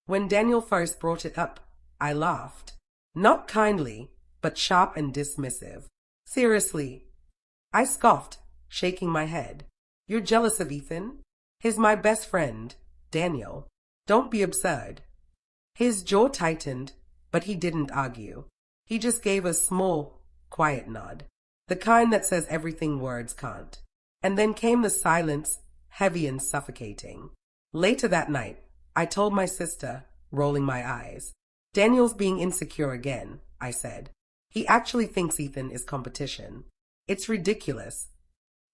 When Daniel first brought it up, I laughed. Not kindly, but sharp and dismissive. Seriously, I scoffed, shaking my head. You're jealous of Ethan? He's my best friend, Daniel. Don't be absurd. His jaw tightened, but he didn't argue. He just gave a small, quiet nod. The kind that says everything words can't. And then came the silence, heavy and suffocating. Later that night, I told my sister, rolling my eyes. Daniel's being insecure again, I said. He actually thinks Ethan is competition. It's ridiculous.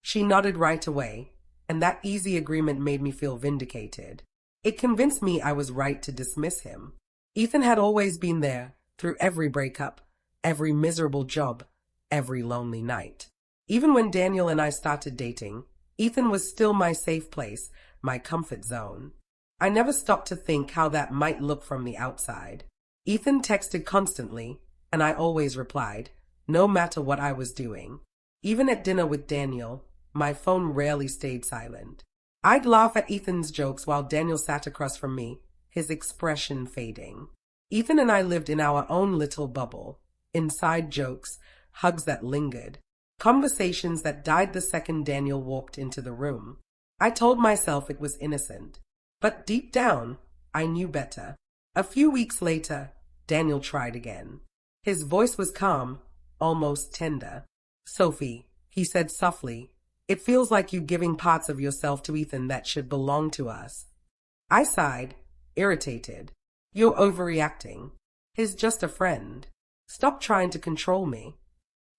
She nodded right away, and that easy agreement made me feel vindicated. It convinced me I was right to dismiss him. Ethan had always been there, through every breakup, every miserable job, every lonely night. Even when Daniel and I started dating, Ethan was still my safe place, my comfort zone. I never stopped to think how that might look from the outside. Ethan texted constantly, and I always replied, no matter what I was doing. Even at dinner with Daniel, my phone rarely stayed silent. I'd laugh at Ethan's jokes while Daniel sat across from me, his expression fading. Ethan and I lived in our own little bubble. Inside jokes, hugs that lingered, conversations that died the second Daniel walked into the room. I told myself it was innocent, but deep down, I knew better. A few weeks later, Daniel tried again. His voice was calm, almost tender. Sophie, he said softly, it feels like you giving parts of yourself to Ethan that should belong to us. I sighed, irritated. You're overreacting. He's just a friend. Stop trying to control me.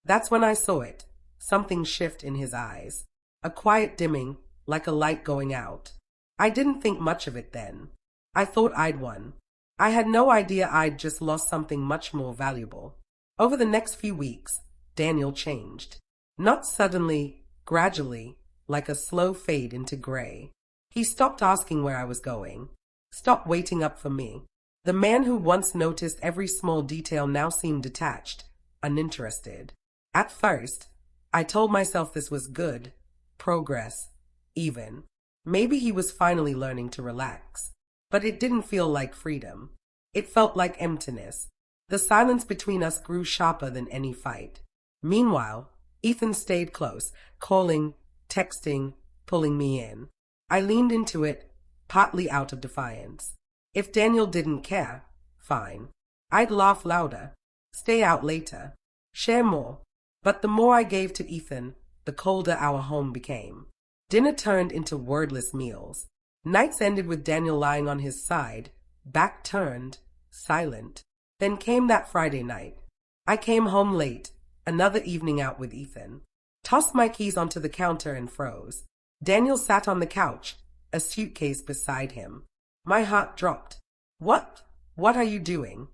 That's when I saw it. Something shift in his eyes. A quiet dimming, like a light going out. I didn't think much of it then. I thought I'd won. I had no idea I'd just lost something much more valuable. Over the next few weeks, Daniel changed. Not suddenly, gradually, like a slow fade into gray. He stopped asking where I was going. Stopped waiting up for me. The man who once noticed every small detail now seemed detached, uninterested. At first, I told myself this was good, progress, even. Maybe he was finally learning to relax. But it didn't feel like freedom. It felt like emptiness. The silence between us grew sharper than any fight. Meanwhile, Ethan stayed close, calling, texting, pulling me in. I leaned into it, partly out of defiance. If Daniel didn't care, fine. I'd laugh louder, stay out later, share more. But the more I gave to Ethan, the colder our home became. Dinner turned into wordless meals. Nights ended with Daniel lying on his side, back turned, silent. Then came that Friday night. I came home late, another evening out with Ethan. Tossed my keys onto the counter and froze. Daniel sat on the couch, a suitcase beside him. My heart dropped. What are you doing?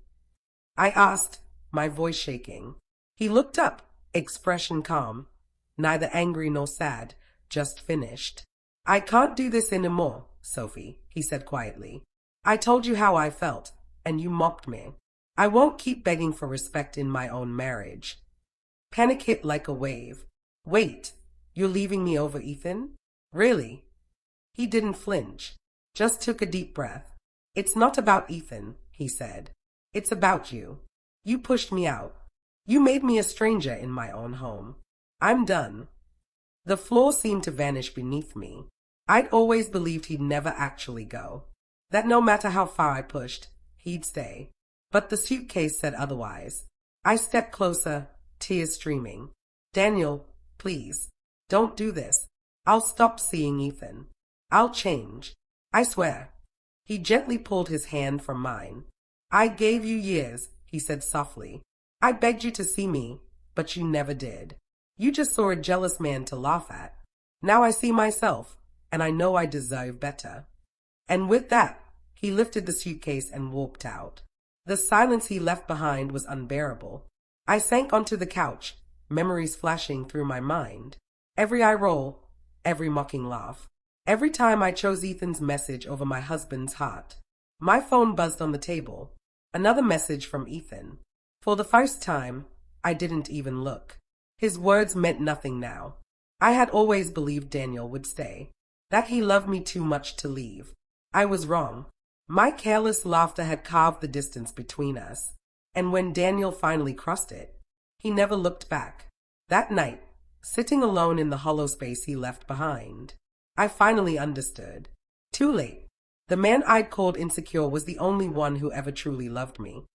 I asked, my voice shaking. He looked up, expression calm, neither angry nor sad, just finished. I can't do this anymore, Sophie, he said quietly. I told you how I felt, and you mocked me. I won't keep begging for respect in my own marriage. Panic hit like a wave. Wait, you're leaving me over Ethan? Really? He didn't flinch, just took a deep breath. It's not about Ethan, he said. It's about you. You pushed me out. You made me a stranger in my own home. I'm done. The floor seemed to vanish beneath me. I'd always believed he'd never actually go. That no matter how far I pushed, he'd stay. But the suitcase said otherwise. I stepped closer, tears streaming. Daniel, please, don't do this. I'll stop seeing Ethan. I'll change. I swear. He gently pulled his hand from mine. I gave you years, he said softly. I begged you to see me, but you never did. You just saw a jealous man to laugh at. Now I see myself, and I know I deserve better. And with that, he lifted the suitcase and walked out. The silence he left behind was unbearable. I sank onto the couch, memories flashing through my mind. Every eye roll, every mocking laugh. Every time I chose Ethan's message over my husband's heart. My phone buzzed on the table. Another message from Ethan. For the first time, I didn't even look. His words meant nothing now. I had always believed Daniel would stay, that he loved me too much to leave. I was wrong. My careless laughter had carved the distance between us, and when Daniel finally crossed it, he never looked back. That night, sitting alone in the hollow space he left behind, I finally understood. Too late. The man I'd called insecure was the only one who ever truly loved me.